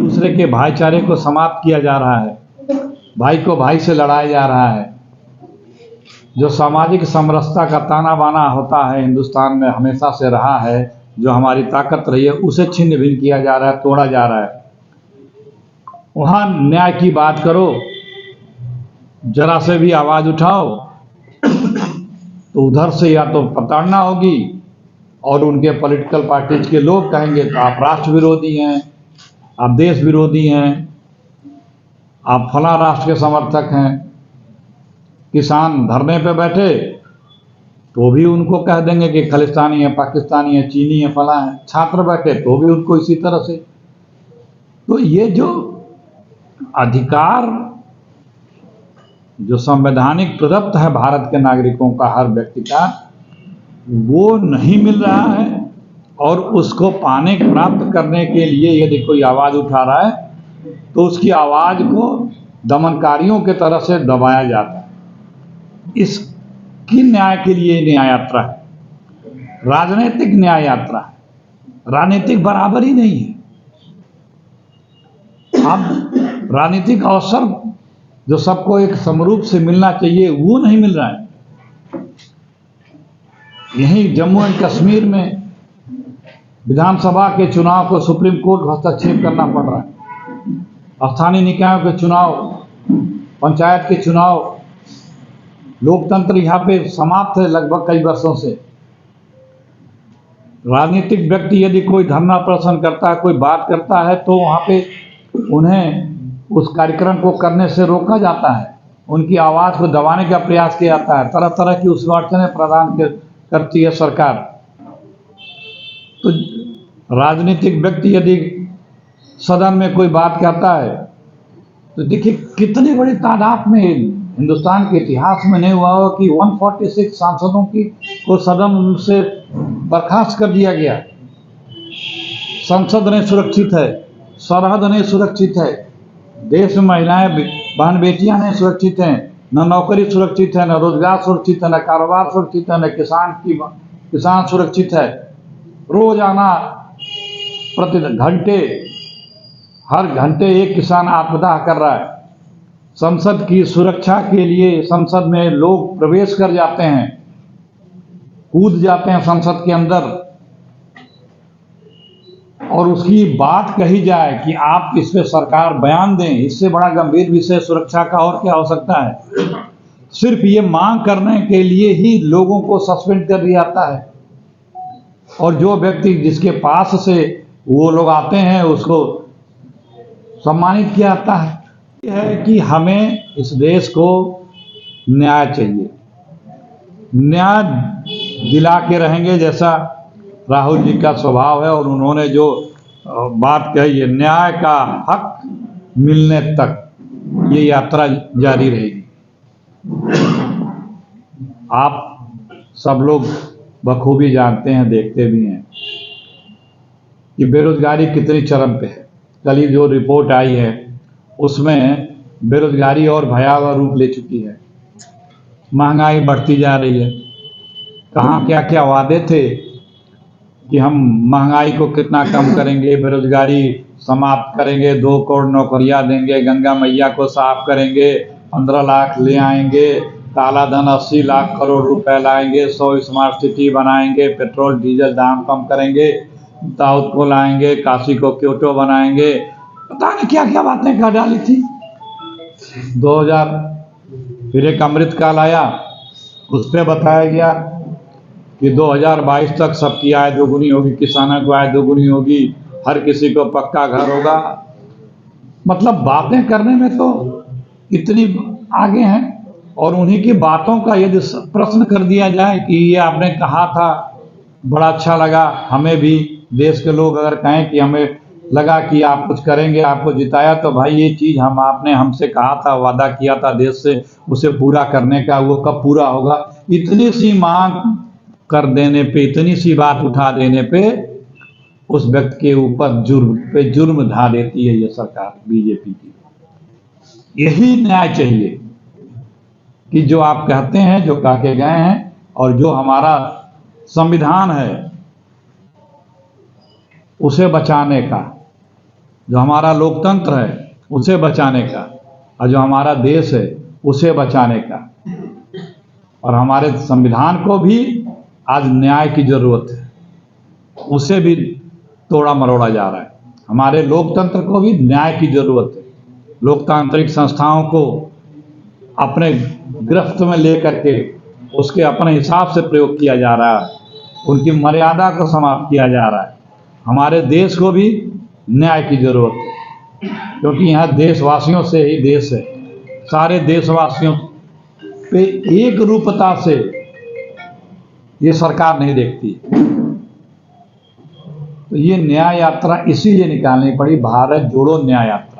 दूसरे के भाईचारे को समाप्त किया जा रहा है, भाई को भाई से लड़ाया जा रहा है। जो सामाजिक समरसता का ताना बाना होता है हिंदुस्तान में हमेशा से रहा है, जो हमारी ताकत रही है, उसे छिन्न भिन्न किया जा रहा है, तोड़ा जा रहा है। वहाँ न्याय की बात करो, जरा से भी आवाज़ उठाओ तो उधर से या तो प्रताड़ना होगी और उनके पॉलिटिकल पार्टीज के लोग कहेंगे तो आप राष्ट्र विरोधी हैं, आप देश विरोधी हैं, आप फला राष्ट्र के समर्थक हैं। किसान धरने पे बैठे तो भी उनको कह देंगे कि खालिस्तानी है, पाकिस्तानी है, चीनी है, फला है। छात्र बैठे तो भी उनको इसी तरह से। तो ये जो अधिकार जो संवैधानिक प्रदत्त है भारत के नागरिकों का, हर व्यक्ति का, वो नहीं मिल रहा है। और उसको पाने प्राप्त करने के लिए यदि कोई आवाज़ उठा रहा है तो उसकी आवाज़ को दमनकारियों के तरह से दबाया जाता है। इसकी न्याय के लिए न्याय यात्रा है, राजनीतिक न्याय यात्रा है, राजनीतिक बराबर ही नहीं है। अब राजनीतिक अवसर जो सबको एक समरूप से मिलना चाहिए वो नहीं मिल रहा है। यहीं जम्मू एंड कश्मीर में विधानसभा के चुनाव को सुप्रीम कोर्ट हस्तक्षेप करना पड़ रहा है। स्थानीय निकायों के चुनाव, पंचायत के चुनाव, लोकतंत्र यहाँ पे समाप्त है लगभग कई वर्षों से। राजनीतिक व्यक्ति यदि कोई धरना प्रदर्शन करता है, कोई बात करता है, तो वहाँ पे उन्हें उस कार्यक्रम को करने से रोका जाता है, उनकी आवाज़ को दबाने का प्रयास किया जाता है, तरह तरह की उसमें अड़चनें प्रदान करती है सरकार। तो राजनीतिक व्यक्ति यदि सदन में कोई बात करता है तो देखिए कितनी बड़ी तादाद में, हिंदुस्तान के इतिहास में नहीं हुआ हो कि 146 सांसदों को सदन से बर्खास्त कर दिया गया। संसद नहीं सुरक्षित है, सरहद नहीं सुरक्षित है, देश में महिलाएं बहन बेटियां नहीं सुरक्षित हैं, न नौकरी सुरक्षित है, न रोजगार सुरक्षित है, न कारोबार सुरक्षित है, न किसान सुरक्षित है। रोजाना प्रति घंटे, हर घंटे एक किसान आत्मदाह कर रहा है। संसद की सुरक्षा के लिए संसद में लोग प्रवेश कर जाते हैं, कूद जाते हैं संसद के अंदर, और उसकी बात कही जाए कि आप इस पे सरकार बयान दें। इससे बड़ा गंभीर विषय सुरक्षा का और क्या हो सकता है। सिर्फ ये मांग करने के लिए ही लोगों को सस्पेंड कर दिया जाता है, और जो व्यक्ति जिसके पास से वो लोग आते हैं उसको सम्मानित किया जाता है। यह है कि हमें इस देश को न्याय चाहिए, न्याय दिला के रहेंगे जैसा राहुल जी का स्वभाव है। और उन्होंने जो बात कही है, न्याय का हक मिलने तक ये यात्रा जारी रहेगी। आप सब लोग बखूबी जानते हैं, देखते भी हैं कि बेरोजगारी कितनी चरम पे है। कल ही जो रिपोर्ट आई है उसमें बेरोजगारी और भयावह रूप ले चुकी है, महंगाई बढ़ती जा रही है। कहाँ क्या क्या वादे थे कि हम महंगाई को कितना कम करेंगे, बेरोजगारी समाप्त करेंगे, 2 करोड़ नौकरियां देंगे, गंगा मैया को साफ करेंगे, 15 लाख ले आएंगे, काला धन 80 लाख करोड़ रुपए लाएंगे, 100 स्मार्ट सिटी बनाएंगे, पेट्रोल डीजल दाम कम करेंगे, दाऊद को लाएंगे, काशी को क्योटो बनाएंगे, पता नहीं क्या क्या बातें कर डाली थी। 2000 फिर एक अमृत काल आया, उस पर बताया गया कि 2022 तक सबकी आय दोगुनी होगी, किसानों को आय दोगुनी होगी, हर किसी को पक्का घर होगा। मतलब बातें करने में तो इतनी आगे हैं, और उन्हीं की बातों का यदि प्रश्न कर दिया जाए कि ये आपने कहा था, बड़ा अच्छा लगा, हमें भी देश के लोग अगर कहें कि हमें लगा कि आप कुछ करेंगे, आपको जिताया, तो भाई ये चीज़ आपने हमसे कहा था, वादा किया था देश से, उसे पूरा करने का, वो कब पूरा होगा। इतनी सी मांग कर देने पे, इतनी सी बात उठा देने पे उस व्यक्ति के ऊपर जुर्म ढा देती है ये सरकार बीजेपी की। यही न्याय चाहिए कि जो आप कहते हैं, जो कह के गए हैं, और जो हमारा संविधान है उसे बचाने का, जो हमारा लोकतंत्र है उसे बचाने का, और जो हमारा देश है उसे बचाने का। और हमारे संविधान को भी आज न्याय की ज़रूरत है, उसे भी तोड़ा मरोड़ा जा रहा है। हमारे लोकतंत्र को भी न्याय की ज़रूरत है। लोकतांत्रिक संस्थाओं को अपने गिरफ्त में लेकर के उसके अपने हिसाब से प्रयोग किया जा रहा है, उनकी मर्यादा को समाप्त किया जा रहा है। हमारे देश को भी न्याय की ज़रूरत है, क्योंकि यहाँ देशवासियों से ही देश है। सारे देशवासियों पे एक रूपता से ये सरकार नहीं देखती। तो ये न्याय यात्रा इसीलिए निकालनी पड़ी, भारत जोड़ो न्याय यात्रा।